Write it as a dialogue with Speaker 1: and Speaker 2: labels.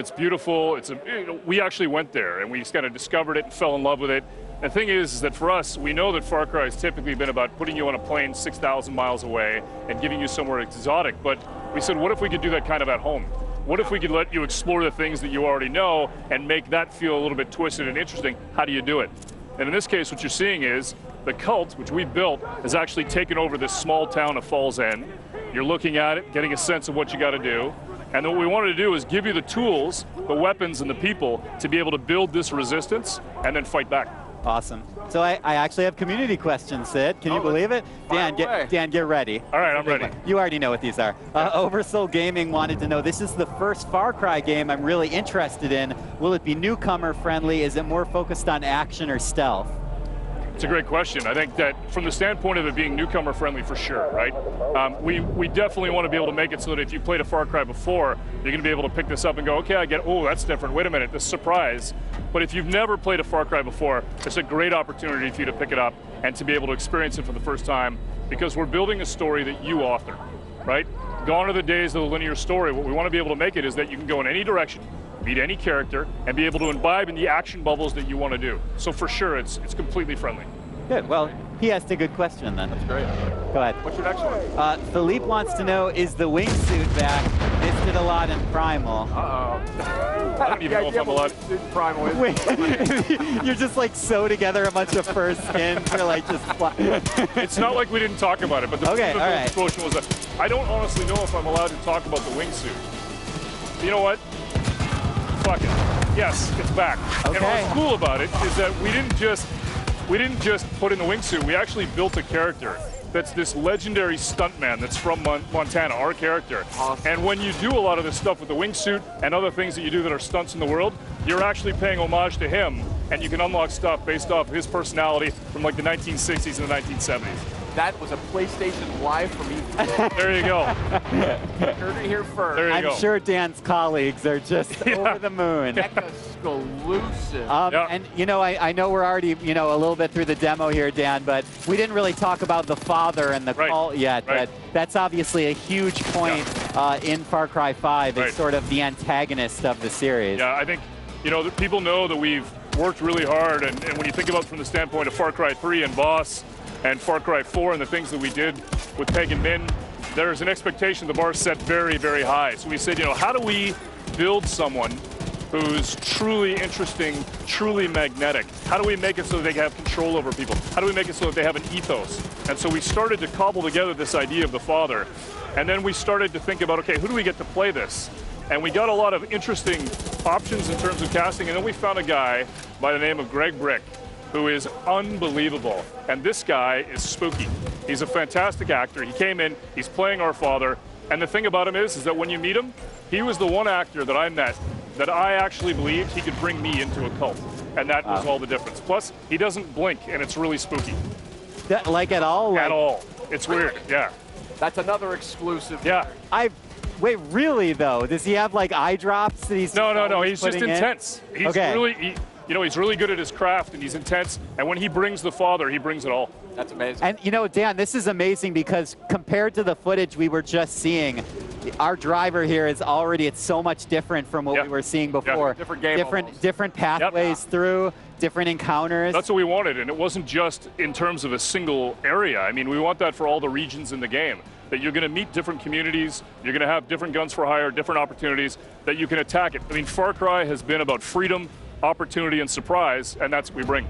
Speaker 1: It's beautiful. We actually went there and we just kind of discovered it and fell in love with it. The thing is that for us, we know that Far Cry has typically been about putting you on a plane 6,000 miles away and giving you somewhere exotic. But we said, what if we could do that kind of at home? What if we could let you explore the things that you already know and make that feel a little bit twisted and interesting? How do you do it? And in this case, what you're seeing is the cult, which we built, has actually taken over this small town of Falls End. You're looking at it, getting a sense of what you got to do. And then what we wanted to do is give you the tools, the weapons, and the people to be able to build this resistance and then fight back.
Speaker 2: Awesome. So I actually have community questions, Sid. Can you believe it? Dan, get ready.
Speaker 1: All right, I'm ready.
Speaker 2: You already know what these are. Oversoul Gaming wanted to know, this is the first Far Cry game I'm really interested in. Will it be newcomer friendly? Is it more focused on action or stealth?
Speaker 1: It's a great question. I think that from the standpoint of it being newcomer friendly, for sure, right? We definitely want to be able to make it so that if you played a Far Cry before, you're going to be able to pick this up and go, okay, I get, oh, that's different. Wait a minute, this surprise. But if you've never played a Far Cry before, it's a great opportunity for you to pick it up and to be able to experience it for the first time, because we're building a story that you author, right? Gone are the days of the linear story. What we want to be able to make it is that you can go in any direction, meet any character, and be able to imbibe in the action bubbles that you want to do. So for sure, it's completely friendly.
Speaker 2: Good. Well, he asked a good question then.
Speaker 3: That's great.
Speaker 2: Go ahead.
Speaker 3: What's your next one?
Speaker 2: Philippe wants to know, is the wingsuit back? Missed it a lot in Primal.
Speaker 1: I don't even know if I'm allowed.
Speaker 3: Primal is.
Speaker 2: Wait, you're just like sew together a bunch of fur skins or like just
Speaker 1: It's not like we didn't talk about it, but the
Speaker 2: okay, all right.
Speaker 1: explosion was I don't honestly know if I'm allowed to talk about the wingsuit. You know what? Fuck it. Yes, it's back.
Speaker 2: Okay.
Speaker 1: And what's cool about it is that we didn't just put in the wingsuit. We actually built a character that's this legendary stuntman that's from Montana, our character.
Speaker 3: Awesome.
Speaker 1: And when you do a lot of this stuff with the wingsuit and other things that you do that are stunts in the world, you're actually paying homage to him, and you can unlock stuff based off his personality from like the 1960s and the 1970s.
Speaker 3: That was a PlayStation Live for me.
Speaker 1: There you go.
Speaker 3: Heard it here first.
Speaker 1: There you go.
Speaker 2: I'm sure Dan's colleagues are just over the moon.
Speaker 3: Exclusive.
Speaker 2: And you know, I know we're already, you know, a little bit through the demo here, Dan, but we didn't really talk about the father and the cult yet.
Speaker 1: Right.
Speaker 2: But that's obviously a huge point in Far Cry 5. It's sort of the antagonist of the series.
Speaker 1: Yeah, I think, you know, people know that we've worked really hard, and when you think about from the standpoint of Far Cry 3 and Boss and Far Cry 4 and the things that we did with Pagan Min, there's an expectation, the bar set very, very high. So we said, you know, how do we build someone who's truly interesting, truly magnetic? How do we make it so that they have control over people? How do we make it so that they have an ethos? And so we started to cobble together this idea of the father. And then we started to think about, okay, who do we get to play this? And we got a lot of interesting options in terms of casting. And then we found a guy by the name of Greg Brick, who is unbelievable. And this guy is spooky. He's a fantastic actor. He came in, he's playing our father. And the thing about him is that when you meet him, he was the one actor that I met that I actually believed he could bring me into a cult. And that was all the difference. Plus, he doesn't blink, and it's really spooky.
Speaker 2: Like at all?
Speaker 1: At all. It's weird, yeah.
Speaker 3: That's another exclusive.
Speaker 1: Yeah.
Speaker 2: Wait, really though? Does he have like eye drops that he's
Speaker 1: No. He's just intense.
Speaker 2: He's
Speaker 1: really, you know, he's really good at his craft, and he's intense. And when he brings the father, he brings it all.
Speaker 3: That's amazing.
Speaker 2: And you know, Dan, this is amazing because compared to the footage we were just seeing, our driver here is already, it's so much different from what we were seeing before.
Speaker 3: Different game
Speaker 2: different pathways through, different encounters.
Speaker 1: That's what we wanted, and it wasn't just in terms of a single area. I mean, we want that for all the regions in the game, that you're going to meet different communities, you're going to have different guns for hire, different opportunities, that you can attack it. I mean, Far Cry has been about freedom, opportunity, and surprise, and that's what we bring.